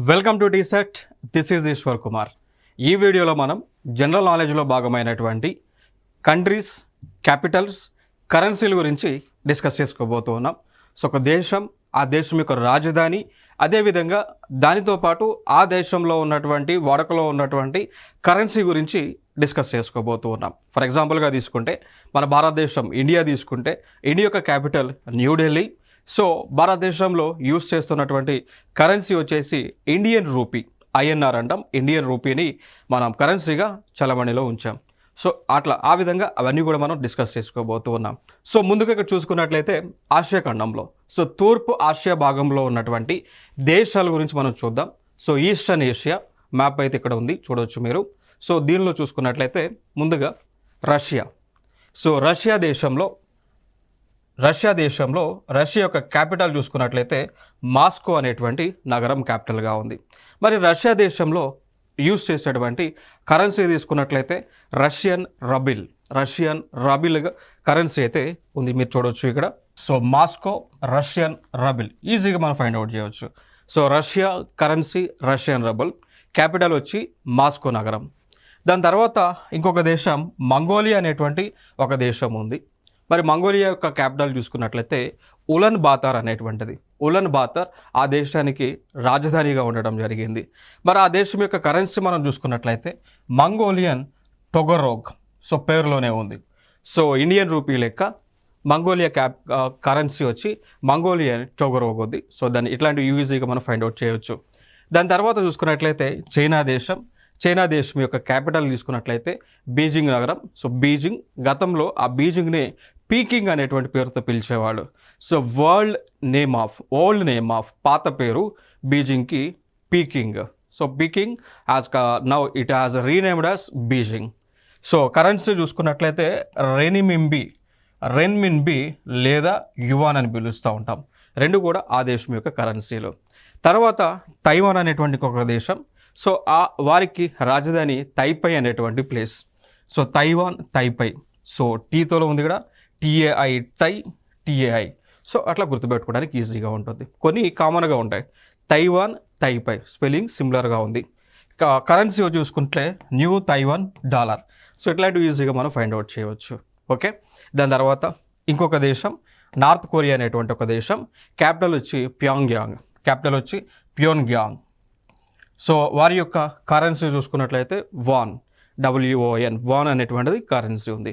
Welcome to TSAT. This is Eshwar Kumar. ఈ వీడియోలో మనం జనరల్ నాలెడ్జ్లో భాగమైనటువంటి కంట్రీస్, క్యాపిటల్స్, కరెన్సీల గురించి డిస్కస్ చేసుకోబోతూ ఉన్నాం. సో ఒక దేశం, ఆ దేశం యొక్క రాజధాని, అదేవిధంగా దానితో పాటు ఆ దేశంలో ఉన్నటువంటి వాడుకలో ఉన్నటువంటి కరెన్సీ గురించి డిస్కస్ చేసుకోబోతూ ఉన్నాం. ఫర్ ఎగ్జాంపుల్గా తీసుకుంటే మన భారతదేశం ఇండియా తీసుకుంటే ఇండియా యొక్క క్యాపిటల్ న్యూఢిల్లీ. సో భారతదేశంలో యూస్ చేస్తున్నటువంటి కరెన్సీ వచ్చేసి ఇండియన్ రూపీ, ఐఎన్ఆర్ అంటాం. ఇండియన్ రూపీని మనం కరెన్సీగా చలమణిలో ఉంచాం. సో అట్లా ఆ విధంగా అవన్నీ కూడా మనం డిస్కస్ చేసుకోబోతూ ఉన్నాం. సో ముందుగా ఇక్కడ చూసుకున్నట్లయితే ఆసియా ఖండంలో, సో తూర్పు ఆసియా భాగంలో ఉన్నటువంటి దేశాల గురించి మనం చూద్దాం. సో ఈస్టర్న్ ఏషియా మ్యాప్ అయితే ఇక్కడ ఉంది, చూడవచ్చు మీరు. సో దీనిలో చూసుకున్నట్లయితే ముందుగా రష్యా. సో రష్యా దేశంలో రష్యా యొక్క క్యాపిటల్ చూసుకున్నట్లయితే మాస్కో అనేటువంటి నగరం క్యాపిటల్గా ఉంది. మరి రష్యా దేశంలో యూజ్ చేసేటువంటి కరెన్సీ తీసుకున్నట్లయితే రష్యన్ రబిల్ కరెన్సీ అయితే ఉంది, మీరు చూడవచ్చు ఇక్కడ. సో మాస్కో రష్యన్ రబిల్ ఈజీగా మనం ఫైండ్ అవుట్ చేయవచ్చు. So Russia currency Russian rubble, capital వచ్చి మాస్కో నగరం. దాని తర్వాత ఇంకొక దేశం మంగోలియా అనేటువంటి ఒక దేశం ఉంది. మరి మంగోలియా యొక్క క్యాపిటల్ చూసుకున్నట్లయితే ఉలన్ బాతార్ అనేటువంటిది. ఉలన్ బాతార్ ఆ దేశానికి రాజధానిగా ఉండడం జరిగింది. మరి ఆ దేశం యొక్క కరెన్సీ మనం చూసుకున్నట్లయితే మంగోలియన్ టొగరోగ్. సో పేరులోనే ఉంది. సో ఇండియన్ రూపీ లెక్క మంగోలియా కరెన్సీ వచ్చి మంగోలియన్ టొగరోగ్ ఉంది. సో దాన్ని ఇట్లాంటి ఈజీగా మనం ఫైండ్ అవుట్ చేయవచ్చు. దాని తర్వాత చూసుకున్నట్లయితే చైనా దేశం యొక్క క్యాపిటల్ తీసుకున్నట్లయితే బీజింగ్ నగరం. సో బీజింగ్, గతంలో ఆ బీజింగ్ని పీకింగ్ అనేటువంటి పేరుతో పిలిచేవాళ్ళు. సో ఓల్డ్ నేమ్ ఆఫ్ పాత పేరు బీజింగ్కి Peking. So Peking now it has renamed as Beijing. So currency చూసుకున్నట్లయితే రెన్మిన్బి లేదా యువాన్ అని పిలుస్తూ ఉంటాం. రెండు కూడా ఆ దేశం యొక్క కరెన్సీలు. తర్వాత తైవాన్ అనేటువంటి ఒక దేశం. సో వారికి రాజధాని తైపై అనేటువంటి ప్లేస్. సో తైపై. సో టీతోలో ఉంది ఇక్కడ, టిఏఐ. సో అట్లా గుర్తుపెట్టుకోవడానికి ఈజీగా ఉంటుంది. కొన్ని కామన్గా ఉంటాయి. తైవాన్, తైపై స్పెల్లింగ్ సిమిలర్గా ఉంది. కరెన్సీ చూసుకుంటే న్యూ తైవాన్ డాలర్. సో ఇట్లాంటివి ఈజీగా మనం ఫైండ్ అవుట్ చేయవచ్చు. ఓకే. దాని తర్వాత ఇంకొక దేశం నార్త్ కొరియా అనేటువంటి ఒక దేశం. క్యాపిటల్ వచ్చి ప్యోన్గ్యాంగ్. సో వారి యొక్క కరెన్సీ చూసుకున్నట్లయితే WON అనేటువంటిది కరెన్సీ ఉంది.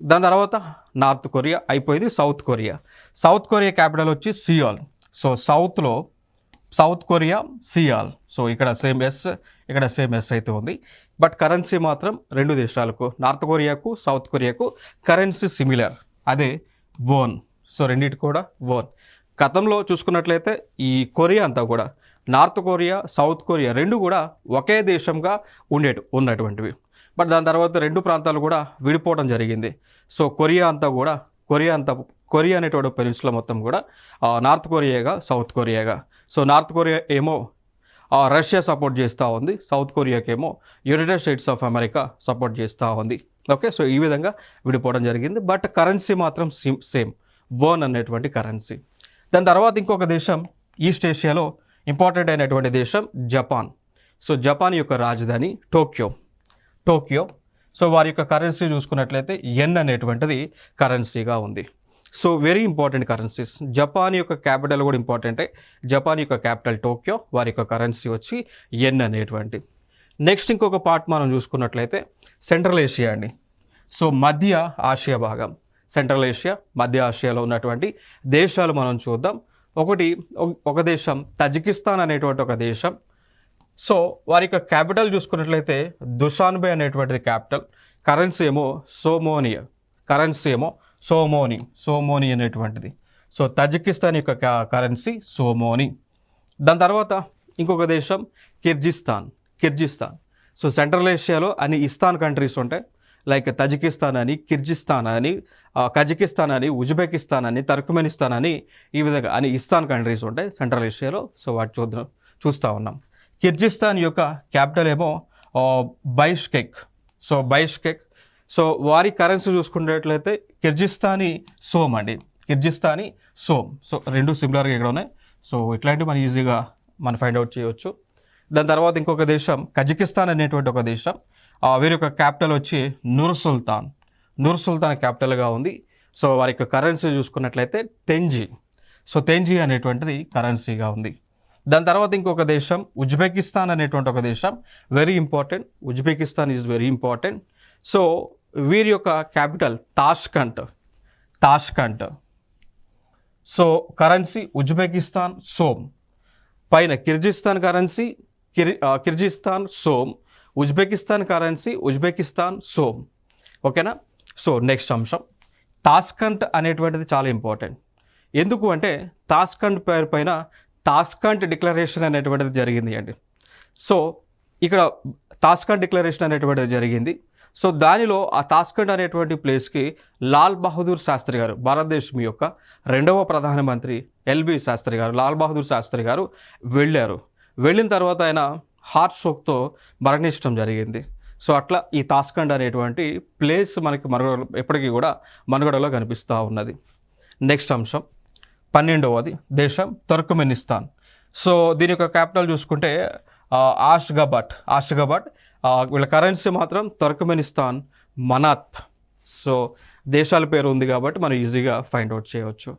దాని తర్వాత నార్త్ కొరియా అయిపోయింది. సౌత్ కొరియా క్యాపిటల్ వచ్చి Seoul. So south Korea Sial. So ఇక్కడ సేమ్ ఎస్ అయితే ఉంది. బట్ కరెన్సీ మాత్రం రెండు దేశాలకు, నార్త్ కొరియాకు సౌత్ కొరియాకు కరెన్సీ సిమిలర్, అదే వోన్. సో రెండింటి కూడా వోన్. గతంలో చూసుకున్నట్లయితే ఈ కొరియా అంతా కూడా, నార్త్ కొరియా సౌత్ కొరియా రెండు కూడా ఒకే దేశంగా ఉన్నటువంటివి. బట్ దాని తర్వాత రెండు ప్రాంతాలు కూడా విడిపోవడం జరిగింది. సో కొరియా అనేటువంటి పెనిన్సులా మొత్తం కూడా నార్త్ కొరియాగా సౌత్ కొరియాగా. సో నార్త్ కొరియా ఏమో రష్యా సపోర్ట్ చేస్తూ ఉంది, సౌత్ కొరియాకేమో United States of America support చేస్తూ ఉంది. ఓకే. సో ఈ విధంగా విడిపోవడం జరిగింది. బట్ కరెన్సీ మాత్రం సేమ్, వోన్ అనేటువంటి కరెన్సీ. దాని తర్వాత ఇంకొక దేశం ఈస్ట్ ఏషియాలో ఇంపార్టెంట్ అయినటువంటి దేశం జపాన్. సో జపాన్ యొక్క రాజధాని టోక్యో. సో వారి యొక్క కరెన్సీ చూసుకున్నట్లయితే యెన్ అనేటువంటిది కరెన్సీగా ఉంది. So very important currencies. Japan యొక్క క్యాపిటల్ కూడా ఇంపార్టెంటే. జపాన్ యొక్క క్యాపిటల్ టోక్యో, వారి యొక్క కరెన్సీ వచ్చి యెన్ అనేటువంటి. నెక్స్ట్ ఇంకొక పార్ట్ మనం చూసుకున్నట్లయితే సెంట్రల్ ఏషియా అండి. సో మధ్య ఆసియా భాగం, సెంట్రల్ ఏషియా, మధ్య ఆసియాలో ఉన్నటువంటి దేశాలు మనం చూద్దాం. ఒక దేశం తజికిస్తాన్ అనేటువంటి ఒక దేశం. సో వారి యొక్క క్యాపిటల్ చూసుకున్నట్లయితే దుషాన్బే అనేటువంటిది క్యాపిటల్. కరెన్సీ ఏమో సోమోని అనేటువంటిది. సో తజికిస్తాన్ యొక్క కరెన్సీ సోమోని. దాని తర్వాత ఇంకొక దేశం కిర్జిస్తాన్. సో సెంట్రల్ ఏషియాలో అన్ని ఇస్తాన్ కంట్రీస్ ఉంటాయి. లైక్ తజికిస్తాన్ అని, కిర్జిస్తాన్ అని, కజకిస్తాన్ అని, ఉజ్బెకిస్తాన్ అని, టర్క్మెనిస్తాన్ అని, ఈ విధంగా అని ఇస్తాన్ కంట్రీస్ ఉంటాయి సెంట్రల్ ఏషియాలో. సో వాటి చూస్తూ ఉన్నాం. కిర్జిస్తాన్ యొక్క క్యాపిటల్ ఏమో బైష్కెక్. సో వారి కరెన్సీ చూసుకున్నట్లయితే కిర్జిస్తానీ సోమ్. సో రెండు సిమిలర్గా ఇక్కడ ఉన్నాయి. సో ఇట్లాంటివి మనం ఈజీగా ఫైండ్ అవుట్ చేయవచ్చు. దాని తర్వాత ఇంకొక దేశం కజకిస్తాన్ అనేటువంటి ఒక దేశం. వీరి యొక్క క్యాపిటల్ వచ్చి నూర్ సుల్తాన్ క్యాపిటల్గా ఉంది. సో వారి యొక్క కరెన్సీ చూసుకున్నట్లయితే తెంజీ. సో తెంజీ అనేటువంటిది కరెన్సీగా ఉంది. దాని తర్వాత ఇంకొక దేశం ఉజ్బెకిస్తాన్ అనేటువంటి ఒక దేశం, very important. Uzbekistan is very important. So వీరి యొక్క capital Tashkent. So currency Uzbekistan som. పైన Kyrgyzstan currency Kyrgyzstan som, Uzbekistan currency Uzbekistan som. ఓకేనా. సో నెక్స్ట్ అంశం తాష్కంట్ అనేటువంటిది చాలా ఇంపార్టెంట్. ఎందుకు అంటే తాష్కంట్ పేరు పైన తాష్కంట్ డిక్లరేషన్ అనేటువంటిది జరిగింది అండి. సో ఇక్కడ తాష్కంట్ డిక్లరేషన్ అనేటువంటిది జరిగింది. సో దానిలో ఆ తాష్కంట్ అనేటువంటి ప్లేస్కి లాల్ బహదూర్ శాస్త్రి గారు, భారతదేశం యొక్క 2వ ప్రధానమంత్రి ఎల్బి శాస్త్రి గారు, లాల్ బహదూర్ శాస్త్రి గారు వెళ్ళారు. వెళ్ళిన తర్వాత ఆయన హార్ట్ స్ట్రోక్తో మరణించడం జరిగింది. సో అట్లా ఈ తాష్కంట్ అనేటువంటి ప్లేస్ మనకి ఎప్పటికీ కూడా మనుగడలో కనిపిస్తూ ఉన్నది. నెక్స్ట్ అంశం 12వది దేశం తుర్క్మెనిస్తాన్. సో దీని యొక్క క్యాపిటల్ చూసుకుంటే ఆష్గాబాట్. వీళ్ళ కరెన్సీ మాత్రం తుర్క్మెనిస్తాన్ మనాత్. సో దేశాల పేరు ఉంది కాబట్టి మనం ఈజీగా ఫైండ్ అవుట్ చేయవచ్చు.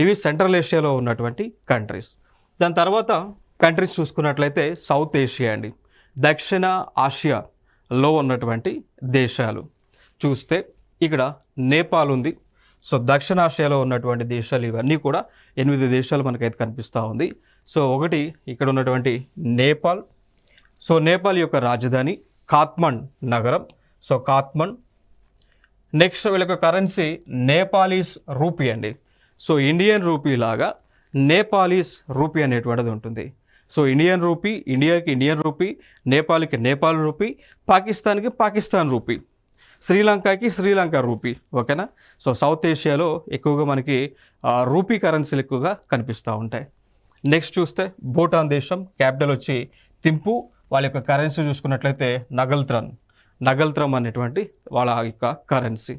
ఇవి సెంట్రల్ ఏషియాలో ఉన్నటువంటి కంట్రీస్. దాని తర్వాత కంట్రీస్ చూసుకున్నట్లయితే సౌత్ ఏషియా అండి, దక్షిణ ఆసియాలో ఉన్నటువంటి దేశాలు చూస్తే ఇక్కడ నేపాల్ ఉంది. సో దక్షిణాసియాలో ఉన్నటువంటి దేశాలు ఇవన్నీ కూడా 8 దేశాలు మనకైతే కనిపిస్తూ ఉంది. సో ఒకటి ఇక్కడ ఉన్నటువంటి నేపాల్. సో నేపాల్ యొక్క రాజధాని కాత్మండ్ నగరం. సో కాత్మండ్. నెక్స్ట్ వీళ్ళ యొక్క కరెన్సీ నేపాలీస్ రూపీ అండి. సో ఇండియన్ రూపీ లాగా నేపాలీస్ రూపీ అనేటువంటిది ఉంటుంది. సో ఇండియన్ రూపీ, ఇండియాకి ఇండియన్ రూపీ, నేపాల్కి నేపాల్ రూపీ, పాకిస్తాన్కి పాకిస్తాన్ రూపీ, శ్రీలంకకి శ్రీలంక రూపీ. ఓకేనా. సో సౌత్ ఏషియాలో ఎక్కువగా మనకి రూపీ కరెన్సీలు ఎక్కువగా కనిపిస్తూ ఉంటాయి. నెక్స్ట్ చూస్తే భూటాన్ దేశం, క్యాపిటల్ వచ్చి థింపు. వాళ్ళ యొక్క కరెన్సీ చూసుకున్నట్లయితే నగల్త్రమ్ అనేటువంటి వాళ్ళ యొక్క కరెన్సీ.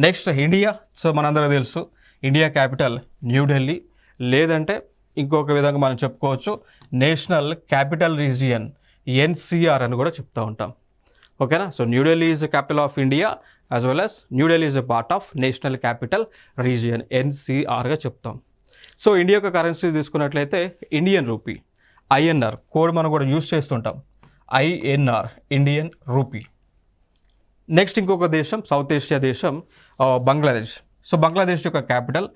Next India. సో మనందరూ తెలుసు ఇండియా క్యాపిటల్ న్యూఢిల్లీ, లేదంటే ఇంకొక విధంగా మనం చెప్పుకోవచ్చు నేషనల్ క్యాపిటల్ రీజియన్ ఎన్సిఆర్ అని కూడా చెప్తూ ఉంటాం. ఓకేనా. So New Delhi is capital of India as well as New Delhi is a part of national capital region ఎన్సిఆర్గా చెప్తాం. సో ఇండియా యొక్క కరెన్సీ తీసుకున్నట్లయితే ఇండియన్ రూపీ, ఐఎన్ఆర్ కోడ్ మనం కూడా యూజ్ చేస్తుంటాం, ఐఎన్ఆర్ ఇండియన్ రూపీ. నెక్స్ట్ ఇంకొక దేశం సౌత్ ఏషియా దేశం బంగ్లాదేశ్. సో బంగ్లాదేశ్ యొక్క క్యాపిటల్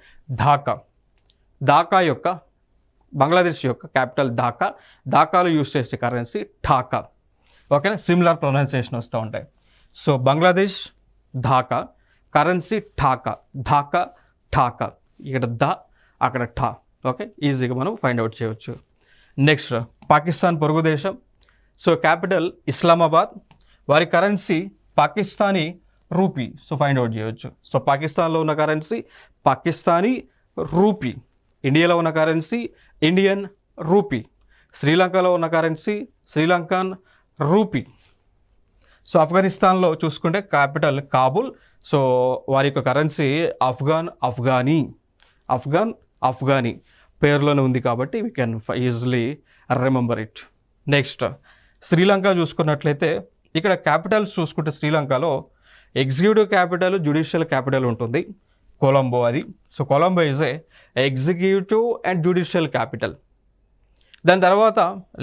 బంగ్లాదేశ్ యొక్క క్యాపిటల్ ఢాకాలో యూజ్ చేసే కరెన్సీ ఢాకా. ఓకేనా. సిమిలర్ ప్రొనౌన్సియేషన్ వస్తూ ఉంటాయి. So Bangladesh Dhaka, currency Dhaka. ఇక్కడ అక్కడ ఠా. ఓకే, ఈజీగా మనం ఫైండ్ అవుట్ చేయవచ్చు. నెక్స్ట్ పాకిస్తాన్ పొరుగు దేశం. సో క్యాపిటల్ ఇస్లామాబాద్, వారి currency Pakistani rupee. So find out చేయవచ్చు. సో పాకిస్తాన్లో ఉన్న కరెన్సీ పాకిస్తానీ రూపీ, ఇండియాలో ఉన్న కరెన్సీ ఇండియన్ రూపీ, శ్రీలంకలో ఉన్న కరెన్సీ శ్రీలంకన్ రూపీ. సో ఆఫ్ఘనిస్తాన్లో చూసుకుంటే క్యాపిటల్ కాబుల్. సో వారి యొక్క కరెన్సీ అఫ్ఘానీ పేరులోనే ఉంది కాబట్టి we can easily remember it. Next Sri Lanka చూసుకున్నట్లయితే ఇక్కడ క్యాపిటల్స్ చూసుకుంటే శ్రీలంకలో ఎగ్జిక్యూటివ్ క్యాపిటల్, జ్యుడిషియల్ క్యాపిటల్ ఉంటుంది, కొలంబో అది. So Colombo is a executive and judicial capital. దాని తర్వాత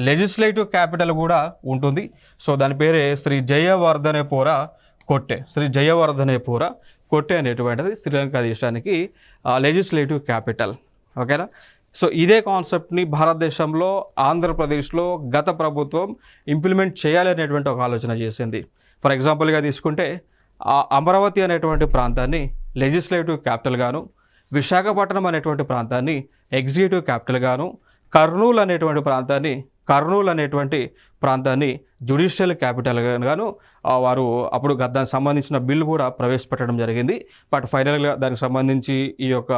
లెజిస్లేటివ్ క్యాపిటల్ కూడా ఉంటుంది. సో దాని పేరే శ్రీ జయవర్ధనేపుర కొట్టె అనేటువంటిది శ్రీలంక దేశానికి లెజిస్లేటివ్ క్యాపిటల్. ఓకేనా. సో ఇదే కాన్సెప్ట్ని భారతదేశంలో ఆంధ్రప్రదేశ్లో గత ప్రభుత్వం ఇంప్లిమెంట్ చేయాలి అనేటువంటి ఒక ఆలోచన చేసింది. ఫర్ ఎగ్జాంపుల్గా తీసుకుంటే అమరావతి అనేటువంటి ప్రాంతాన్ని లెజిస్లేటివ్ క్యాపిటల్ గాను, విశాఖపట్నం అనేటువంటి ప్రాంతాన్ని ఎగ్జిక్యూటివ్ క్యాపిటల్ గాను, కర్నూలు అనేటువంటి ప్రాంతాన్ని జ్యుడిషియల్ క్యాపిటల్ గాను వారు అప్పుడు దానికి సంబంధించిన బిల్లు కూడా ప్రవేశపెట్టడం జరిగింది. బట్ ఫైనల్గా దానికి సంబంధించి ఈ యొక్క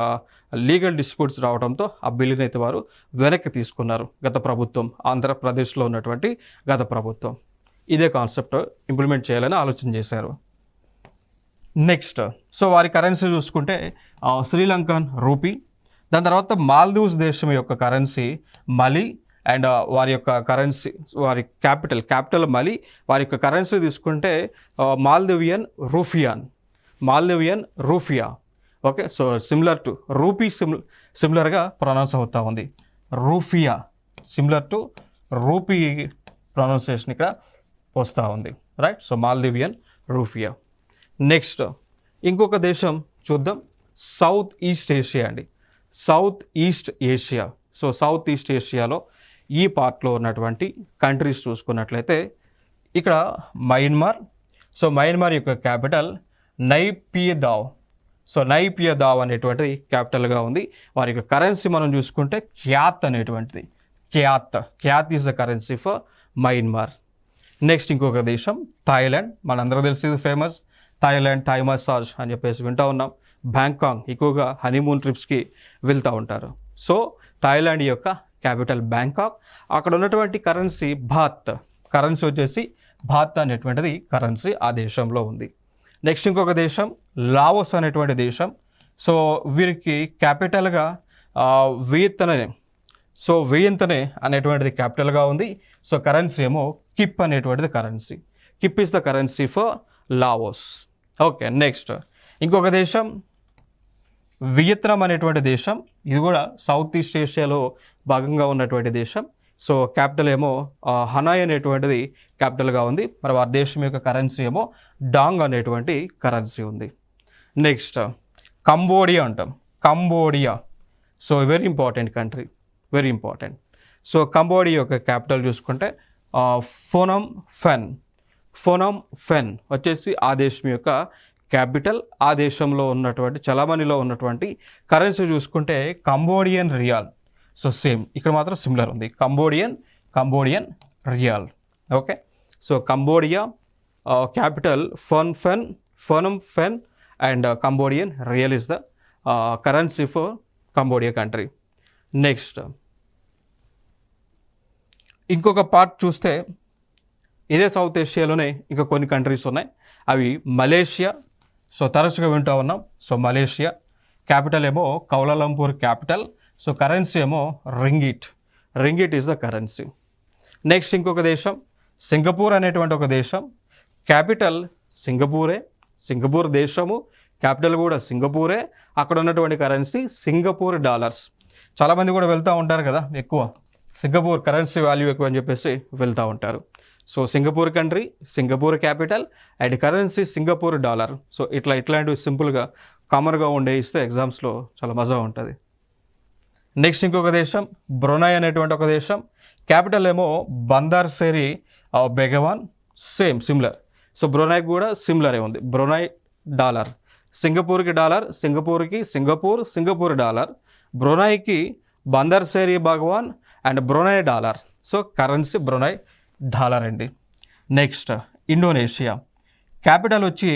లీగల్ డిస్ప్యూట్స్ రావడంతో ఆ బిల్లుని అయితే వారు వెనక్కి తీసుకున్నారు గత ప్రభుత్వం, ఆంధ్రప్రదేశ్లో ఉన్నటువంటి గత ప్రభుత్వం. ఇదే కాన్సెప్ట్ ఇంప్లిమెంట్ చేయాలని ఆలోచన చేశారు. నెక్స్ట్ సో వారి కరెన్సీ చూసుకుంటే శ్రీలంకన్ రూపీ. దాని తర్వాత మాల్దీవ్స్ దేశం యొక్క కరెన్సీ మలి, అండ్ వారి యొక్క కరెన్సీ, వారి క్యాపిటల్ మలి, వారి యొక్క కరెన్సీ తీసుకుంటే Maldivian rufiyaa. Okay, so similar to rupee, సిమిలర్గా ప్రొనౌన్స్ అవుతూ ఉంది. Rufiyaa similar to rupee pronunciation ఇక్కడ వస్తూ ఉంది, right. So Maldivian rufiyaa. Next ఇంకొక దేశం చూద్దాం, సౌత్ ఈస్ట్ ఏషియా అండి. South east Asia. So south east ఏషియాలో ఈ పార్ట్లో ఉన్నటువంటి కంట్రీస్ చూసుకున్నట్లయితే ఇక్కడ మయన్మార్. సో మయన్మార్ యొక్క క్యాపిటల్ నైపియదావ్. సో నైపియదావ్ అనేటువంటిది క్యాపిటల్గా ఉంది. వారి యొక్క కరెన్సీ మనం చూసుకుంటే క్యాత్ అనేటువంటిది. Cath is the currency for Myanmar. Next ఇంకొక దేశం థాయిలాండ్. మనందరూ తెలిసి ఫేమస్ థాయిలాండ్, థాయ్ మసాజ్ అని చెప్పేసి వింటూ ఉన్నాం. బ్యాంకాక్, ఎక్కువగా హనీమూన్ ట్రిప్స్కి వెళ్తూ ఉంటారు. సో థాయిలాండ్ యొక్క క్యాపిటల్ బ్యాంకాక్. అక్కడ ఉన్నటువంటి కరెన్సీ బాత్. కరెన్సీ వచ్చేసి బాత్ అనేటువంటిది కరెన్సీ ఆ దేశంలో ఉంది. నెక్స్ట్ ఇంకొక దేశం లావోస్ అనేటువంటి దేశం. సో వీరికి క్యాపిటల్గా వియత్నమే. సో వియత్నమే అనేటువంటిది క్యాపిటల్గా ఉంది. సో కరెన్సీ ఏమో కిప్ అనేటువంటిది currency. Keep is the currency for Laos. Okay, next ఇంకొక దేశం వియత్నాం అనేటువంటి దేశం. ఇది కూడా సౌత్ ఈస్ట్ ఏషియాలో భాగంగా ఉన్నటువంటి దేశం. సో క్యాపిటల్ ఏమో హనాయ్ అనేటువంటిది క్యాపిటల్గా ఉంది. మరి వారి దేశం యొక్క కరెన్సీ ఏమో డాంగ్ అనేటువంటి కరెన్సీ ఉంది. నెక్స్ట్ కంబోడియా అంటాం. Cambodia. So very important country, very important. So Cambodia యొక్క క్యాపిటల్ చూసుకుంటే ఫోనమ్ ఫెన్ వచ్చేసి ఆ దేశం యొక్క క్యాపిటల్. ఆ దేశంలో ఉన్నటువంటి చలామణిలో ఉన్నటువంటి కరెన్సీ చూసుకుంటే కంబోడియన్ రియాల్. సో సేమ్ ఇక్కడ మాత్రం సిమిలర్ ఉంది, Cambodian riel. Okay, so Cambodia capital Phnom Penh and Cambodian riel is the currency for Cambodia country. Next ఇంకొక పార్ట్ చూస్తే ఇదే సౌత్ ఏషియాలోనే ఇంకా కొన్ని కంట్రీస్ ఉన్నాయి. అవి మలేషియా. సో తరచుగా వింటూ ఉన్నాం. సో మలేషియా క్యాపిటల్ ఏమో కౌలాలంపూర్ క్యాపిటల్. సో కరెన్సీ ఏమో ringgit is the currency. Next ఇంకొక దేశం సింగపూర్ అనేటువంటి ఒక దేశం. క్యాపిటల్ సింగపూర్ దేశము, క్యాపిటల్ కూడా సింగపూరే. అక్కడ ఉన్నటువంటి కరెన్సీ సింగపూర్ డాలర్స్. చాలామంది కూడా వెళ్తూ ఉంటారు కదా, ఎక్కువ సింగపూర్ కరెన్సీ వాల్యూ ఎక్కువ అని చెప్పేసి వెళ్తూ ఉంటారు. So Singapore country, Singapore capital and currency Singapore dollar. So ఇట్లాంటివి సింపుల్గా కామన్గా ఉండే ఇస్తే ఎగ్జామ్స్లో చాలా మజా ఉంటుంది. నెక్స్ట్ ఇంకొక దేశం బ్రునై అనేటువంటి ఒక దేశం. క్యాపిటల్ ఏమో Bandar Seri Begawan. Similar. So బ్రునైకి కూడా సిమిలరే ఉంది. Brunei dollar. సింగపూర్కి డాలర్, సింగపూర్ డాలర్. బ్రునైకి Bandar Seri Begawan and Brunei dollar. So currency Brunei dollar అండి. Next Indonesia. క్యాపిటల్ వచ్చి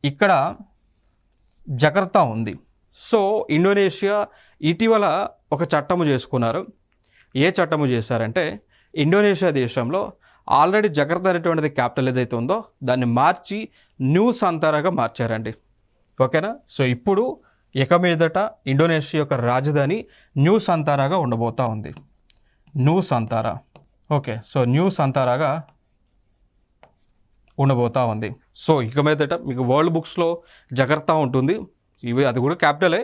ఇక్కడ జకర్తా ఉంది. సో ఇండోనేషియా ఇటీవల ఒక చట్టము చేసుకున్నారు. ఏ చట్టము చేశారంటే ఇండోనేషియా దేశంలో ఆల్రెడీ జకర్తా అనేటువంటిది క్యాపిటల్ ఏదైతే ఉందో దాన్ని మార్చి న్యూ సంతారాగా మార్చారండి. ఓకేనా. సో ఇప్పుడు ఇక మీదట ఇండోనేషియా యొక్క రాజధాని న్యూ సంతారాగా ఉండబోతూ ఉంది. న్యూ సంతారా. ఓకే, సో న్యూ సంతారాగా ఉండబోతూ ఉంది. సో ఇక మీదట మీకు వరల్డ్ బుక్స్లో జకర్తా ఉంటుంది. అది కూడా క్యాపిటలే,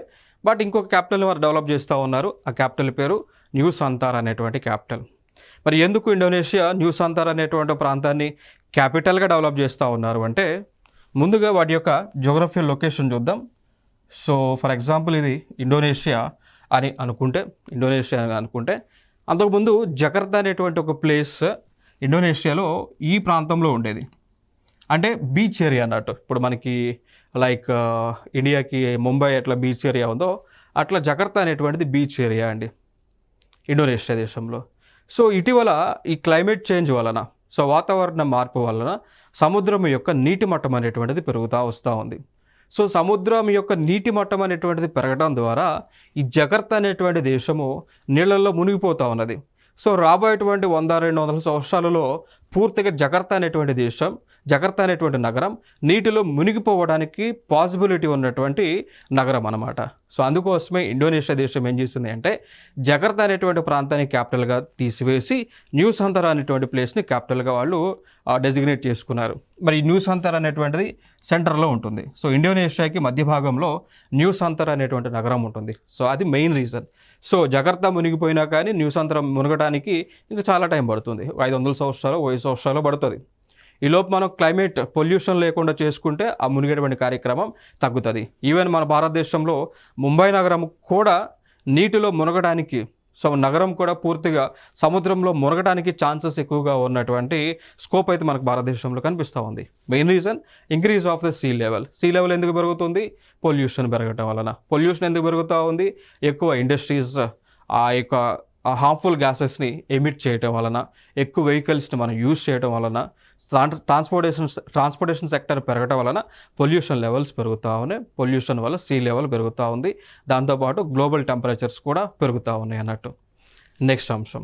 బట్ ఇంకొక క్యాపిటల్ని వారు డెవలప్ చేస్తూ ఉన్నారు. ఆ క్యాపిటల్ పేరు న్యూ సంతారా అనేటువంటి క్యాపిటల్. మరి ఎందుకు ఇండోనేషియా న్యూ సంతారా అనేటువంటి ప్రాంతాన్ని క్యాపిటల్గా డెవలప్ చేస్తూ ఉన్నారు అంటే ముందుగా వాటి యొక్క జోగ్రఫికల్ లొకేషన్ చూద్దాం. సో ఫర్ ఎగ్జాంపుల్ ఇది ఇండోనేషియా అని అనుకుంటే అంతకుముందు జకర్తా అనేటువంటి ఒక ప్లేస్ ఇండోనేషియాలో ఈ ప్రాంతంలో ఉండేది. అంటే బీచ్ ఏరియా అన్నట్టు. ఇప్పుడు మనకి లైక్ ఇండియాకి ముంబై ఎట్లా బీచ్ ఏరియా ఉందో అట్లా జకర్తా అనేటువంటిది బీచ్ ఏరియా అండి ఇండోనేషియా దేశంలో. సో ఇటీవల ఈ క్లైమేట్ చేంజ్ వలన, సో వాతావరణ మార్పు వలన సముద్రం యొక్క నీటి మట్టం అనేటువంటిది పెరుగుతూ వస్తూ ఉంది. సో సముద్రం యొక్క నీటి మట్టం అనేటువంటిది పెరగడం ద్వారా ఈ జకర్తా అనేటువంటి దేశము నీళ్ళల్లో మునిగిపోతూ ఉన్నది. సో రాబోయేటువంటి 100-200 సంవత్సరాలలో పూర్తిగా జకర్తా అనేటువంటి నగరం నీటిలో మునిగిపోవడానికి పాసిబిలిటీ ఉన్నటువంటి నగరం అన్నమాట. సో అందుకోసమే ఇండోనేషియా దేశం ఏం చేసింది అంటే జకర్తా అనేటువంటి ప్రాంతాన్ని క్యాపిటల్గా తీసివేసి న్యూ సంతర్ అనేటువంటి ప్లేస్ని క్యాపిటల్గా వాళ్ళు డెసిగ్నేట్ చేసుకున్నారు. మరి న్యూ సంతర్ అనేటువంటిది సెంటర్లో ఉంటుంది. సో ఇండోనేషియాకి మధ్య భాగంలో న్యూ సంతర్ అనేటువంటి నగరం ఉంటుంది. సో అది మెయిన్ రీజన్. సో జకర్తా మునిగిపోయినా కానీ న్యూ సంతర్ మునగడానికి ఇంకా చాలా టైం పడుతుంది. 500 సంవత్సరాలు 1000 సంవత్సరాలు పడుతుంది. ఈలోపు మనం క్లైమేట్ పొల్యూషన్ లేకుండా చేసుకుంటే ఆ మునిగేటువంటి కార్యక్రమం తగ్గుతుంది. ఈవెన్ మన భారతదేశంలో ముంబై నగరం కూడా నీటిలో మునగడానికి, సో నగరం కూడా పూర్తిగా సముద్రంలో మునగడానికి ఛాన్సెస్ ఎక్కువగా ఉన్నటువంటి స్కోప్ అయితే మనకు భారతదేశంలో కనిపిస్తూ ఉంది. Main reason increase of the sea level ఎందుకు పెరుగుతుంది? పొల్యూషన్ పెరగటం వలన. పొల్యూషన్ ఎందుకు పెరుగుతూ ఉంది? ఎక్కువ ఇండస్ట్రీస్ ఆ యొక్క హార్మ్ఫుల్ గ్యాసెస్ని ఎమిట్ చేయటం వలన, ఎక్కువ వెహికల్స్ని మనం యూజ్ చేయడం వలన, ట్రాన్స్పోర్టేషన్ సెక్టర్ పెరగటం వలన పొల్యూషన్ లెవెల్స్ పెరుగుతూ ఉన్నాయి. పొల్యూషన్ వల్ల సీ లెవెల్ పెరుగుతూ ఉంది. దాంతోపాటు గ్లోబల్ టెంపరేచర్స్ కూడా పెరుగుతూ ఉన్నాయి అన్నట్టు. నెక్స్ట్ అంశం,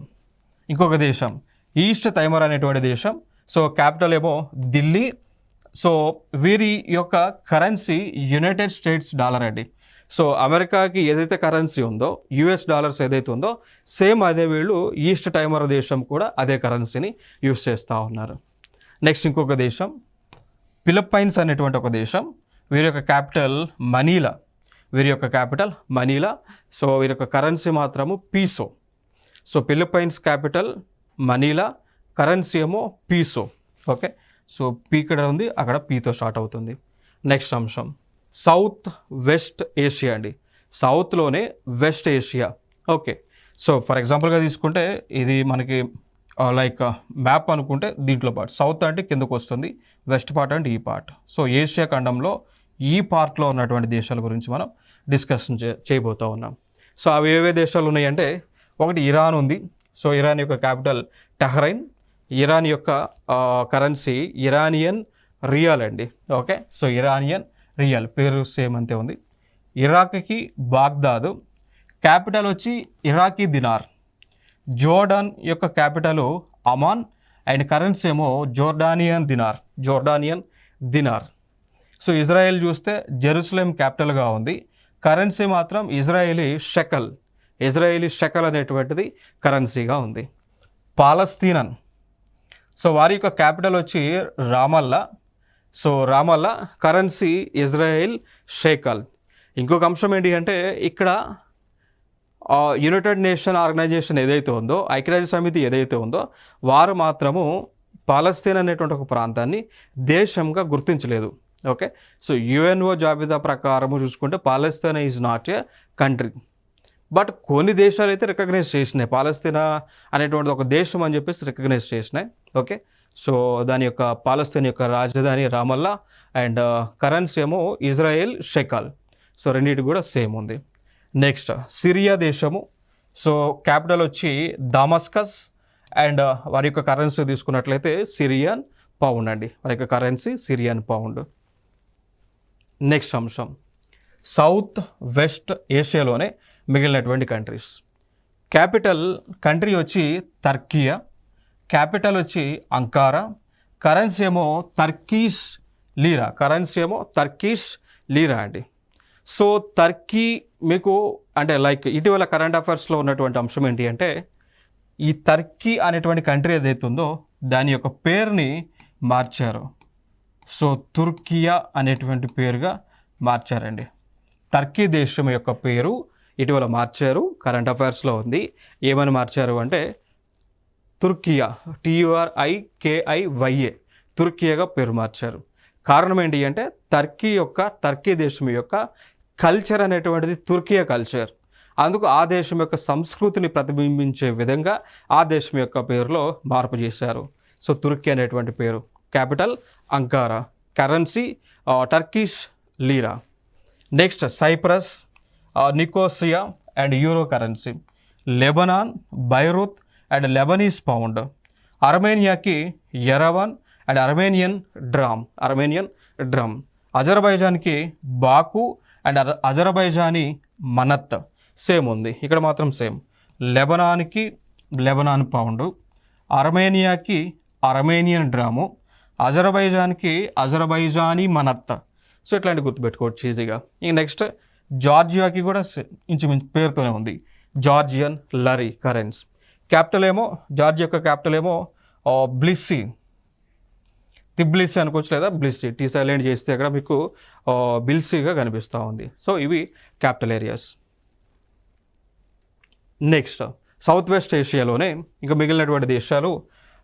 ఇంకొక దేశం ఈస్ట్ తైమర్ అనేటువంటి దేశం. సో క్యాపిటల్ ఏమో ఢిల్లీ. సో వీరి యొక్క కరెన్సీ యునైటెడ్ స్టేట్స్ డాలర్ అండి. సో అమెరికాకి ఏదైతే కరెన్సీ ఉందో, యుఎస్ డాలర్స్ ఏదైతే ఉందో, సేమ్ అదే వీళ్ళు ఈస్ట్ టైమర్ దేశం కూడా అదే కరెన్సీని యూస్ చేస్తూ ఉన్నారు. నెక్స్ట్ ఇంకొక దేశం ఫిలిప్పైన్స్ అనేటువంటి ఒక దేశం. వీరి యొక్క క్యాపిటల్ మనీలా. సో వీరి యొక్క కరెన్సీ మాత్రము peso. So Philippines capital Manila, currency ఏమో పీసో. ఓకే, సో పీ ఇక్కడ ఉంది, అక్కడ పీతో స్టార్ట్ అవుతుంది. నెక్స్ట్ అంశం సౌత్ వెస్ట్ ఏషియా అండి. సౌత్లోనే west Asia. Okay, so for ఎగ్జాంపుల్గా తీసుకుంటే ఇది మనకి లైక్ మ్యాప్ అనుకుంటే దీంట్లో పార్ట్ సౌత్ అంటే కిందకు వస్తుంది, వెస్ట్ పార్ట్ అంటే ఈ పార్ట్. సో ఏషియా ఖండంలో ఈ పార్ట్లో ఉన్నటువంటి దేశాల గురించి మనం డిస్కషన్ చేయబోతూ ఉన్నాం. సో అవి ఏవే దేశాలు ఉన్నాయంటే, ఒకటి ఇరాన్ ఉంది. సో ఇరాన్ యొక్క క్యాపిటల్ టెహ్రైన్. ఇరాన్ యొక్క కరెన్సీ ఇరానియన్ రియల్ అండి. ఓకే, సో ఇరానియన్ రియల్ పేరు సేమ్ అంతే ఉంది. ఇరాక్కి బాగ్దాదు, క్యాపిటల్ వచ్చి ఇరాకీ దినార్. జోర్డాన్ యొక్క క్యాపిటల్ అమాన్ అండ్ కరెన్సీ ఏమో జోర్డానియన్ దినార్. సో ఇజ్రాయెల్ చూస్తే జెరూసలేం క్యాపిటల్గా ఉంది, కరెన్సీ మాత్రం ఇజ్రాయేలీ షెకల్ అనేటువంటిది కరెన్సీగా ఉంది. పాలస్తీనన్, సో వారి యొక్క క్యాపిటల్ వచ్చి Ramallah. So Ramallah currency Israel shekel. ఇంకొక అంశం ఏంటి అంటే, ఇక్కడ యునైటెడ్ నేషన్ ఆర్గనైజేషన్ ఏదైతే ఉందో, ఐక్యరాజ్య సమితి ఏదైతే ఉందో, వారు మాత్రము పాలస్తీన్ అనేటువంటి ఒక ప్రాంతాన్ని దేశంగా గుర్తించలేదు. ఓకే, సో యుఎన్ఓ జాబితా ప్రకారము చూసుకుంటే Palestine is not a country. But కొన్ని దేశాలు అయితే రికగ్నైజ్ చేసినాయి, పాలస్తీనా అనేటువంటి ఒక దేశం అని చెప్పేసి రికగ్నైజ్ చేసినాయి. ఓకే, సో దాని యొక్క పాలస్తీన్ యొక్క రాజధాని రామల్లా అండ్ కరెన్సీ ఏమో ఇజ్రాయెల్ షెకల్. సో రెండింటి కూడా సేమ్ ఉంది. నెక్స్ట్ సిరియా దేశము. సో క్యాపిటల్ వచ్చి దామస్కస్ అండ్ వారి యొక్క కరెన్సీ తీసుకున్నట్లయితే సిరియన్ పౌండ్ అండి. వారి యొక్క కరెన్సీ సిరియన్ పౌండ్. నెక్స్ట్ అంశం సౌత్ వెస్ట్ ఏషియాలోనే మిగిలినటువంటి కంట్రీస్. కంట్రీ వచ్చి టర్కియా, క్యాపిటల్ వచ్చి అంకారా, కరెన్సీ ఏమో టర్కీష్ లీరా అండి. సో టర్కీ మీకు అంటే లైక్ ఇటీవల కరెంట్ అఫైర్స్లో ఉన్నటువంటి అంశం ఏంటి అంటే, ఈ టర్కీ అనేటువంటి కంట్రీ ఏదైతే ఉందో దాని యొక్క పేరుని మార్చారు. సో తుర్కియా అనేటువంటి పేరుగా మార్చారండి. టర్కీ దేశం యొక్క పేరు ఇటీవల మార్చారు, కరెంట్ అఫైర్స్లో ఉంది. ఏమని మార్చారు అంటే తుర్కియా, TURIKIYA, తుర్కియాగా పేరు మార్చారు. కారణం ఏంటి అంటే టర్కీ దేశం యొక్క కల్చర్ అనేటువంటిది తుర్కియా కల్చర్. అందుకు ఆ దేశం యొక్క సంస్కృతిని ప్రతిబింబించే విధంగా ఆ దేశం యొక్క పేరులో మార్పు చేశారు. సో తుర్కీ అనేటువంటి పేరు. Capital Ankara, currency Turkish lira. Next Cyprus, Nicosia and euro currency. Lebanon, Beirut and Lebanese pound. అర్మేనియాకి యెరెవన్ అండ్ అర్మేనియన్ డ్రమ్. అజర్బైజాన్కి Baku and Azerbaijani manat. Same ఉంది, ఇక్కడ మాత్రం సేమ్. లెబనాన్కి లెబనాన్ పౌండ్, అర్మేనియాకి అర్మేనియన్ డ్రాము, అజర్బైజాన్కి అజర్బైజానీ మనత్. సో ఇట్లాంటి గుర్తుపెట్టుకోవచ్చు ఈజీగా. ఇంక నెక్స్ట్ జార్జియాకి కూడా ఇంచుమించు పేరుతోనే ఉంది, జార్జియన్ లరీ కరెన్స్. క్యాపిటల్ ఏమో జార్జియా యొక్క క్యాపిటల్ ఏమో బ్లిస్సీ, తిబ్లిస్సీ అనుకోవచ్చు లేదా బ్లిస్సీ, టీ సైలెంట్ చేస్తే అక్కడ మీకు బిల్సీగా కనిపిస్తూ ఉంది. సో ఇవి capital areas. Next south west ఏషియాలోనే ఇంకా మిగిలినటువంటి దేశాలు,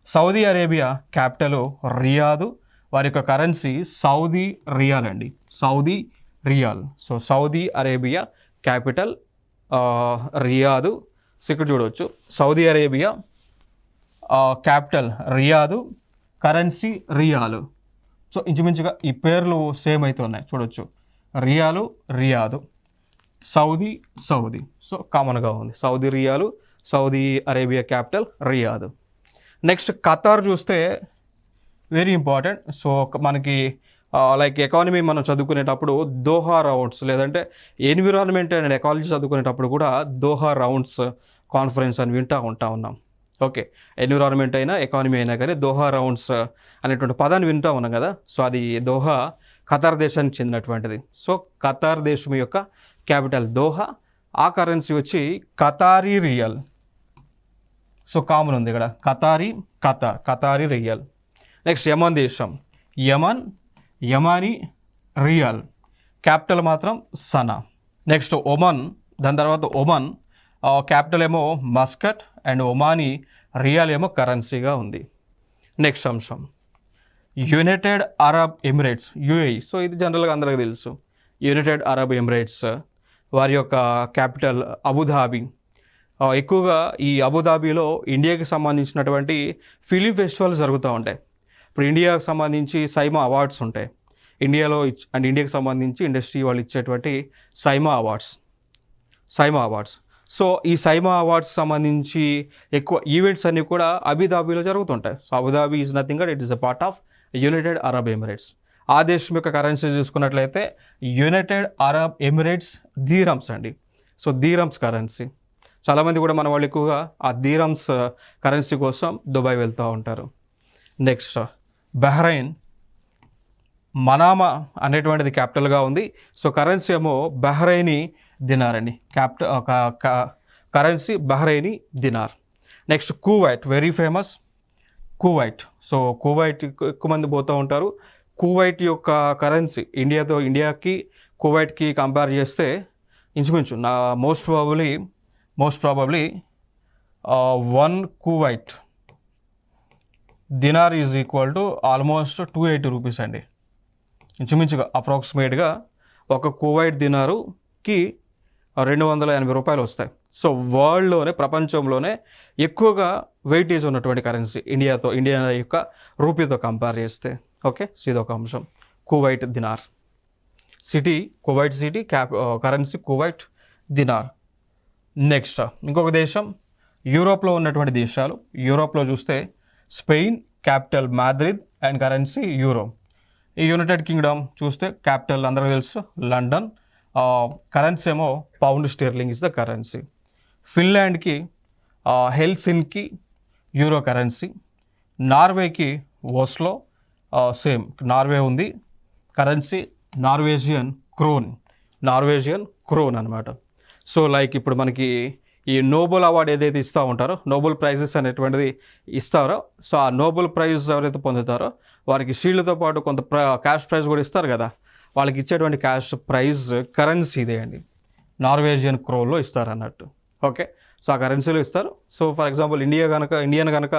సౌదీ అరేబియా క్యాపిటల్ రియాదు, వారి యొక్క కరెన్సీ సౌదీ రియాల్ అండి, Saudi riyal. So Saudi Arabia capital Riyadh. So ఇక్కడ చూడవచ్చు Saudi Arabia capital Riyadh, currency riyal. So ఇంచుమించుగా ఈ పేర్లు సేమ్ అయితే ఉన్నాయి చూడవచ్చు, riyal Riyadh, Saudi Saudi. So కామన్గా ఉంది Saudi riyal, Saudi Arabia capital Riyadh. Next Qatar చూస్తే వెరీ ఇంపార్టెంట్. సో మనకి లైక్ ఎకానమీ మనం చదువుకునేటప్పుడు దోహా రౌండ్స్ లేదంటే ఎన్విరాన్మెంట్ అండ్ ఎకాలజీ చదువుకునేటప్పుడు కూడా దోహా రౌండ్స్ కాన్ఫరెన్స్ అని ఉంటా ఉన్నాం. ఓకే, ఎన్విరాన్మెంట్ అయినా ఎకానమీ అయినా కానీ దోహా రౌండ్స్ అనేటువంటి పదాన్ని వింటూ ఉన్నాం కదా. సో అది దోహా ఖతార్ దేశానికి చెందినటువంటిది. సో ఖతార్ దేశం యొక్క క్యాపిటల్ దోహా, ఆ కరెన్సీ వచ్చి ఖతారీ రియల్. సో కామన్ ఉంది ఇక్కడ ఖతారీ రియల్. నెక్స్ట్ యమన్ దేశం, యమానీ రియల్, క్యాపిటల్ మాత్రం సనా. నెక్స్ట్ ఒమన్, దాని తర్వాత ఒమన్ క్యాపిటల్ ఏమో మస్కట్ అండ్ ఒమానీ రియల్ ఏమో కరెన్సీగా ఉంది. నెక్స్ట్ అంశం United Arab Emirates UAE. So ఇది జనరల్గా అందరికీ తెలుసు, యునైటెడ్ అరబ్ ఎమిరేట్స్ వారి యొక్క క్యాపిటల్ అబుధాబి. ఎక్కువగా ఈ అబుధాబిలో ఇండియాకి సంబంధించినటువంటి ఫిలిం ఫెస్టివల్స్ జరుగుతూ ఉంటాయి. ఇప్పుడు ఇండియాకి సంబంధించి సైమా అవార్డ్స్ ఉంటాయి ఇండియాలో, అండ్ ఇండియాకి సంబంధించి ఇండస్ట్రీ వాళ్ళు ఇచ్చేటువంటి సైమా అవార్డ్స్. సో ఈ సైమా అవార్డ్స్ సంబంధించి ఎక్కువ ఈవెంట్స్ అన్నీ కూడా అబుదాబిలో జరుగుతుంటాయి. So Abu Dhabi is nothing but it is a part of United Arab Emirates. ఆ దేశం యొక్క కరెన్సీ చూసుకున్నట్లయితే యునైటెడ్ అరబ్ ఎమిరేట్స్ దీరమ్స్ అండి. So dirhams currency. చాలామంది కూడా మన వాళ్ళు ఎక్కువగా ఆ దీరమ్స్ కరెన్సీ కోసం దుబాయ్ వెళ్తూ ఉంటారు. నెక్స్ట్ బహ్రెయిన్, మనామా అనేటువంటిది క్యాపిటల్గా ఉంది. సో కరెన్సీ ఏమో బహ్రెయినీ దినార్ అండి, currency Bahraini dinar. Next Kuwait, very famous Kuwait. So Kuwait ఎక్కువ మంది పోతూ ఉంటారు. కువైట్ యొక్క కరెన్సీ ఇండియాకి కువైట్కి కంపేర్ చేస్తే ఇంచుమించు most probably 1 Kuwait dinar is equal to almost 280 rupees అండి. ఇంచుమించుగా అప్రాక్సిమేట్గా ఒక కువైట్ దినారుకి 280 రూపాయలు వస్తాయి. సో వరల్డ్లోనే, ప్రపంచంలోనే ఎక్కువగా వెయిటేజ్ ఉన్నటువంటి కరెన్సీ ఇండియా యొక్క రూపీతో కంపేర్ చేస్తే. ఓకే, సో ఇదొక అంశం. Kuwait dinar Kuwait City currency Kuwait dinar. Next ఇంకొక దేశం, యూరోప్లో ఉన్నటువంటి దేశాలు. యూరోప్లో చూస్తే Spain capital Madrid and currency euro. ఈ యునైటెడ్ కింగ్డమ్ చూస్తే క్యాపిటల్ అందరికీ తెలుసు లండన్, కరెన్సీ ఏమో pound sterling is the currency. ఫిన్లాండ్కి హెల్సిన్కి యూరో కరెన్సీ. నార్వేకి ఓస్లో, సేమ్ నార్వే ఉంది, కరెన్సీ నార్వేజియన్ క్రోన్ అనమాట. సో లైక్ ఇప్పుడు మనకి ఈ నోబెల్ అవార్డు ఏదైతే ఇస్తూ ఉంటారో, నోబెల్ ప్రైజెస్ అనేటువంటిది ఇస్తారో, సో ఆ నోబెల్ ప్రైజ్ ఎవరైతే పొందుతారో వారికి షీల్డ్తో పాటు కొంత క్యాష్ ప్రైజ్ కూడా ఇస్తారు కదా, వాళ్ళకి ఇచ్చేటువంటి క్యాష్ ప్రైజ్ కరెన్సీ ఇదే అండి, నార్వేజియన్ క్రోన్లో ఇస్తారు అన్నట్టు. ఓకే, సో ఆ కరెన్సీలో ఇస్తారు. సో ఫర్ ఎగ్జాంపుల్ ఇండియన్ కనుక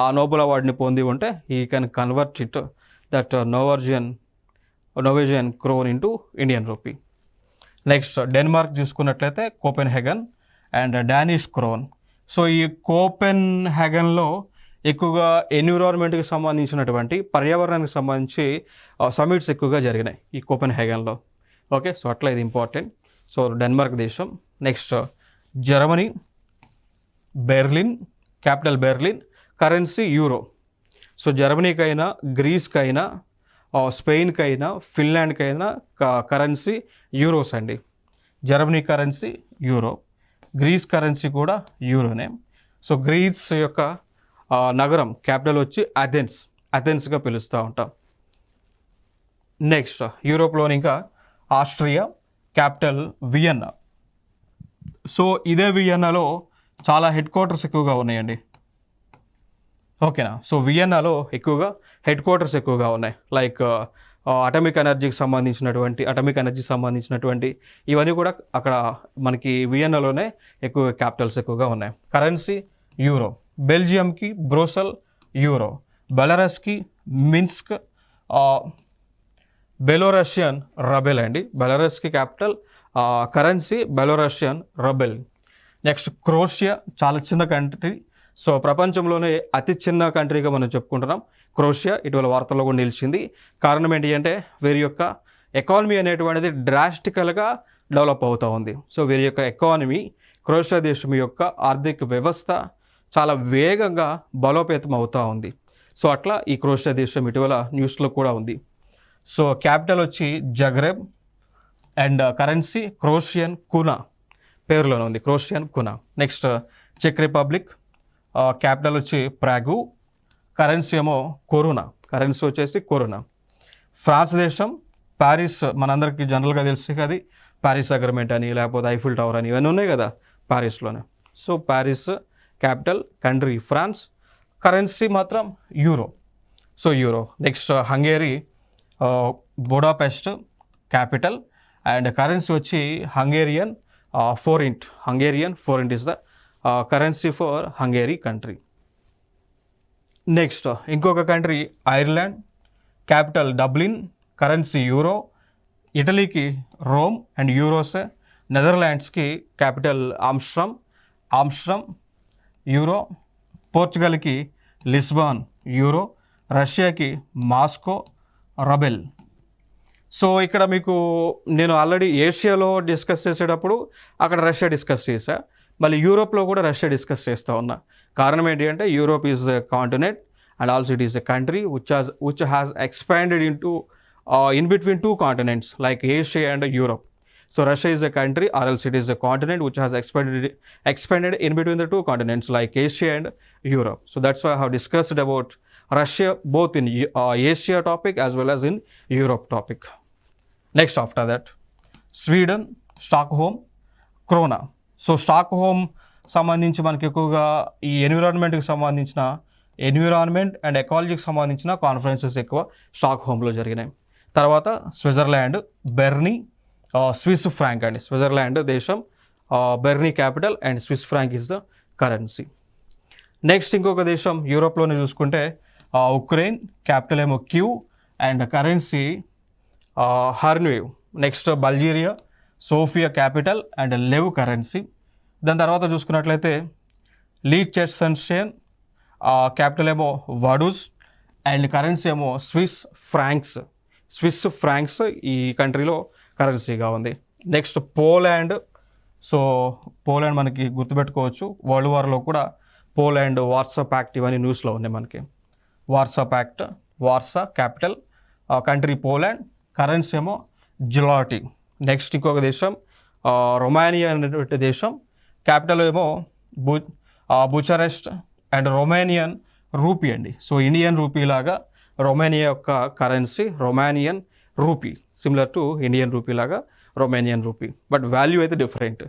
ఆ నోబెల్ అవార్డుని పొంది ఉంటే ఈ can convert it that Norwegian krone into Indian rupee. Next Denmark చూసుకున్నట్లయితే Copenhagen and Danish krone. So ఈ కోపెన్హెగన్లో ఎక్కువగా ఎన్విరాన్మెంట్కి సంబంధించినటువంటి, పర్యావరణానికి సంబంధించి సమిట్స్ ఎక్కువగా జరిగినాయి ఈ కోపెన్హెగన్లో. ఓకే, సో అట్లా ఇది ఇంపార్టెంట్. సో డెన్మార్క్ దేశం. Next Germany, Berlin capital Berlin, currency euro. So జర్మనీకైనా, గ్రీస్కైనా, స్పెయిన్కైనా, ఫిన్లాండ్కైనా కరెన్సీ యూరోస్ అండి. Germany currency euro, Greece currency కూడా యూరోనే. సో గ్రీస్ యొక్క నగరం క్యాపిటల్ వచ్చి అథెన్స్గా పిలుస్తూ ఉంటాం. నెక్స్ట్ యూరోప్లోని ఇంకా ఆస్ట్రియా క్యాపిటల్ వియన్నా. సో ఇదే వియన్నాలో చాలా హెడ్ క్వార్టర్స్ ఎక్కువగా ఉన్నాయండి. ఓకేనా. సో వియన్నాలో ఎక్కువగా హెడ్ క్వార్టర్స్ ఎక్కువగా ఉన్నాయి. లైక్ అటామిక్ ఎనర్జీకి సంబంధించినటువంటి ఇవన్నీ కూడా అక్కడ మనకి వియన్నాలోనే ఎక్కువ క్యాపిటల్స్ ఎక్కువగా ఉన్నాయి. Currency euro. బెల్జియంకి బ్రూసెల్ యూరో. బెలరస్కి మిన్స్క్, బెలోరషియన్ రబెల్ అండి. బెలరస్కి capital currency Belarusian ruble. Next Croatia, చాలా చిన్న కంట్రీ. సో ప్రపంచంలోనే అతి చిన్న కంట్రీగా మనం చెప్పుకుంటున్నాం క్రోషియా. ఇటీవల వార్తల్లో కూడా నిలిచింది. కారణం ఏంటి అంటే వీరి యొక్క ఎకానమీ అనేటువంటిది డ్రాస్టికల్గా డెవలప్ అవుతూ ఉంది. సో వీరి యొక్క ఎకానమీ, క్రోషియా దేశం యొక్క ఆర్థిక వ్యవస్థ చాలా వేగంగా బలోపేతం అవుతూ ఉంది. సో అట్లా ఈ క్రోషియా దేశం ఇటీవల న్యూస్లో కూడా ఉంది. సో క్యాపిటల్ వచ్చి జగ్రెబ్ అండ్ కరెన్సీ క్రోషియన్ కునా, పేరులోనే ఉంది క్రోషియన్ కునా. నెక్స్ట్ చెక్ రిపబ్లిక్, క్యాపిటల్ వచ్చి ప్రాగు, కరెన్సీ ఏమో కొరునా, కరెన్సీ వచ్చేసి కొరునా. ఫ్రాన్స్ దేశం ప్యారిస్, మనందరికీ జనరల్గా తెలుసు కదా, ప్యారిస్ అగ్రిమెంట్ అని లేకపోతే ఐఫిల్ టవర్ అని ఇవన్నీ ఉన్నాయి కదా ప్యారిస్లోనే. So Paris capital, country France, currency మాత్రం euro. So euro. Next Hungary, Budapest capital and currency వచ్చి Hungarian forint. Hungarian forint is the currency for Hungary country. Next ఇంకొక country Ireland, capital Dublin, currency euro. ఇటలీకి Rome and యూరోసే. నెదర్లాండ్స్కి capital Amsterdam euro. పోర్చుగల్కి Lisbon euro. రష్యాకి Moscow ruble. So ఇక్కడ మీకు నేను ఆల్రెడీ ఏషియాలో డిస్కస్ చేసేటప్పుడు అక్కడ రష్యా డిస్కస్ చేశా, మళ్ళీ యూరోప్లో కూడా రష్యా డిస్కస్ చేస్తూ ఉన్నా. కారణం ఏంటి అంటే Europe is a continent and also it is a country which has expanded into in between two continents like Asia and Europe. So Russia is a country or else it is a continent which has expanded in between the two continents like Asia and Europe. So that's why I have discussed about Russia both in Asia topic as well as in Europe topic. Next after that, Sweden, Stockholm, Krona. So Stockholm సంబంధించి మనకి ఎక్కువగా ఈ environment and ఎకాలజీకి సంబంధించిన conferences ఎక్కువ స్టాక్హోమ్లో జరిగినాయి. తర్వాత Switzerland, Bern, Swiss franc అండి. స్విట్జర్లాండ్ దేశం, Bern capital and Swiss franc is the currency. Next ఇంకొక దేశం యూరోప్లోనే చూసుకుంటే ఉక్రెయిన్, క్యాపిటల్ ఏమో Kyiv and currency hryvnia. Next Bulgaria, Sofia capital and lev currency. దాని తర్వాత చూసుకున్నట్లయితే లీచెస్టెన్స్టైన్, క్యాపిటల్ ఏమో వడూస్ అండ్ కరెన్సీ ఏమో స్విస్ ఫ్రాంక్స్ ఈ కంట్రీలో కరెన్సీగా ఉంది. Next Poland. సో పోలాండ్ మనకి గుర్తుపెట్టుకోవచ్చు, వరల్డ్ వార్లో కూడా పోలాండ్ వార్సా ప్యాక్ట్ ఇవన్నీ న్యూస్లో ఉన్నాయి మనకి. Warsaw capital, country Poland, currency ఏమో జిలాటీ. నెక్స్ట్ ఇంకొక దేశం రొమానియా అనేటువంటి దేశం, క్యాపిటల్ ఏమో బుచారెస్ట్ అండ్ రొమానియన్ రూపీ అండి. సో ఇండియన్ రూపీ లాగా రొమానియా యొక్క currency Romanian rupee, similar to Indian rupee లాగా రొమానియన్ రూపీ, బట్ వాల్యూ అయితే డిఫరెంట్.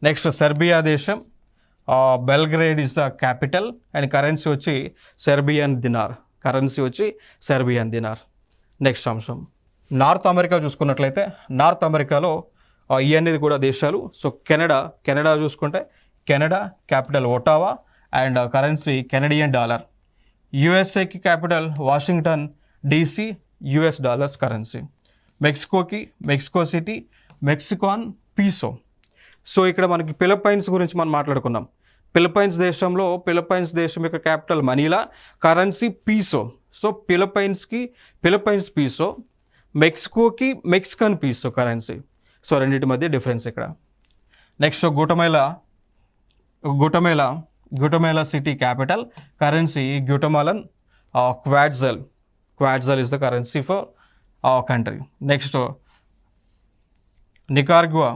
నెక్స్ట్ సెర్బియా దేశం, Belgrade is the capital and currency వచ్చి సెర్బియన్ దినార్. నెక్స్ట్ అంశం north America చూసుకున్నట్లయితే, north అమెరికాలో ఇవన్నీ కూడా దేశాలు. సో కెనడా చూసుకుంటే Canada capital Ottawa and currency Canadian dollar. యుఎస్ఏకి capital Washington DC, US dollars currency. Mexico city మెక్సికాన్ peso. So ఇక్కడ మనకి ఫిలిప్పైన్స్ గురించి మనం మాట్లాడుకున్నాం. ఫిలిప్పైన్స్ దేశం యొక్క capital Manila, currency peso. So Philippines peso, మెక్సికోకి మెక్సికన్ పీసో కరెన్సీ. సో రెండింటి మధ్య డిఫరెన్స్ ఇక్కడ. Next Guatemala City capital, currency Guatemalan quetzal is the currency for country. Next Nicaragua,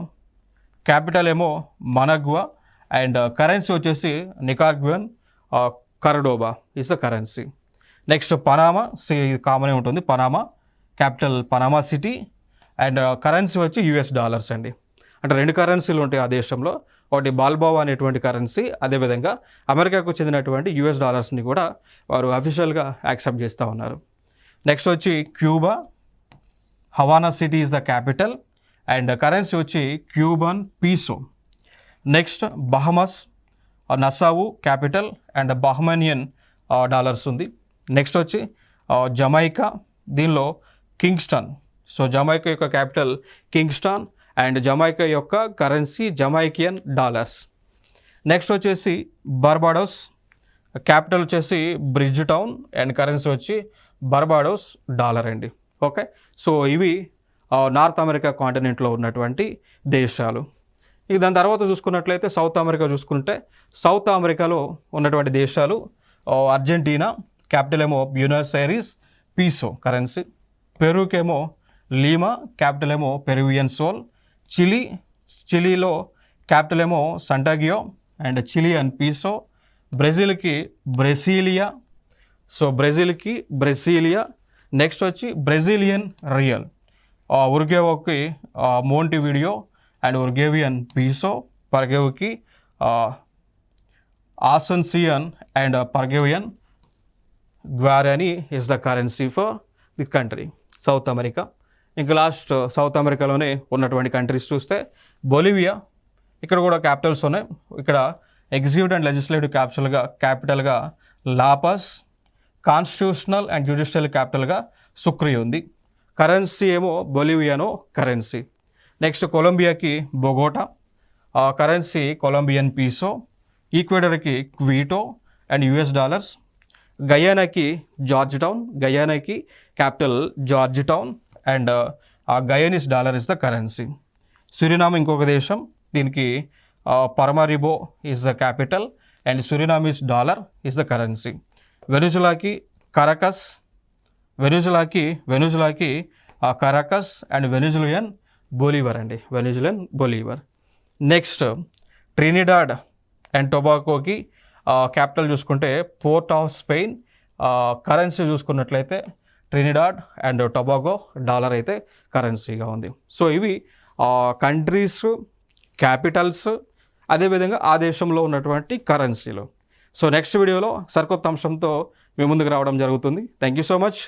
capital ఏమో మనగ్వా అండ్ కరెన్సీ వచ్చేసి Nicaraguan cordoba is the currency. Next Panama, ఇది కామనే ఉంటుంది, Panama capital Panama City. And currency వచ్చి US dollars అండి. అంటే 2 కరెన్సీలు ఉంటాయి ఆ దేశంలో, ఒకటి బాల్బోవా అనేటువంటి కరెన్సీ, అదేవిధంగా అమెరికాకు చెందినటువంటి US డాలర్స్ని కూడా వారు అఫీషియల్గా యాక్సెప్ట్ చేస్తూ ఉన్నారు. నెక్స్ట్ వచ్చి Cuba, Havana City is the capital and currency వచ్చి Cuban peso. Next Bahamas, Nassau capital and Bahamian dollars ఉంది. నెక్స్ట్ వచ్చి జమైకా, దీనిలో కింగ్స్టన్. సో జమైకా యొక్క క్యాపిటల్ కింగ్స్టన్ అండ్ జమైకా యొక్క కరెన్సీ జమైకియన్ డాలర్స్. నెక్స్ట్ వచ్చేసి బార్బాడోస్, క్యాపిటల్ వచ్చేసి బ్రిడ్జ్ టౌన్ అండ్ కరెన్సీ వచ్చి బార్బాడోస్ dollar అండి. ఓకే, సో ఇవి నార్త్ అమెరికా కాంటినెంట్లో ఉన్నటువంటి దేశాలు. ఇక దాని తర్వాత చూసుకున్నట్లయితే సౌత్ అమెరికా చూసుకుంటే, సౌత్ అమెరికాలో ఉన్నటువంటి దేశాలు అర్జెంటీనా, క్యాపిటల్ ఏమో బ్యూనస్ ఐరిస్, పీసో కరెన్సీ. పెరూకేమో లీమా, క్యాపిటల్ ఏమో పెరువియన్ సోల్. చిలీలో క్యాపిటల్ ఏమో సంటాగియో అండ్ చిలియన్ పీసో. బ్రెజిల్కి బ్రెసిలియా, సో బ్రెజిల్కి బ్రెసిలియా. నెక్స్ట్ వచ్చి బ్రెజిలియన్ రియల్. ఉరుగేవోకి మోంటివిడియో అండ్ ఉరుగేవియన్ పీసో. పర్గేవ్కి Asuncion and Paraguayan guarani is the currency for the country south America. ఇంకా last south అమెరికాలోనే ఉన్నటువంటి కంట్రీస్ చూస్తే బొలివియా, ఇక్కడ కూడా క్యాపిటల్స్ ఉన్నాయి. ఇక్కడ ఎగ్జిక్యూటివ్ అండ్ లెజిస్లేటివ్ క్యాపిటల్గా లాపస్, కాన్స్టిట్యూషనల్ అండ్ జ్యుడిషియల్ క్యాపిటల్గా సుక్రీ ఉంది. కరెన్సీ ఏమో బొలివియానో కరెన్సీ. నెక్స్ట్ కొలంబియాకి బొగోటా, కరెన్సీ కొలంబియన్ పీసో. ఈక్వెడర్కి క్వీటో అండ్ US డాలర్స్. గయానాకి జార్జ్ టౌన్, గయానాకి capital Georgetown and Guyanese dollar is the currency. Suriname ఇంకొక దేశం, దీనికి Paramaribo is the capital and Surinamese dollar is the currency. వెనుజులాకి Caracas, వెనుజులాకి Caracas and Venezuelan bolivar అండి, Venezuelan bolivar. Next Trinidad and టొబాకోకి capital చూసుకుంటే Port of Spain. Currency చూసుకున్నట్లయితే Trinidad and Tobago dollar అయితే కరెన్సీగా ఉంది. సో ఇవి కంట్రీస్, క్యాపిటల్స్, అదేవిధంగా ఆ దేశంలో ఉన్నటువంటి కరెన్సీలు. సో నెక్స్ట్ వీడియోలో సరికొత్త అంశంతో మీ ముందుకు రావడం జరుగుతుంది. Thank you so much.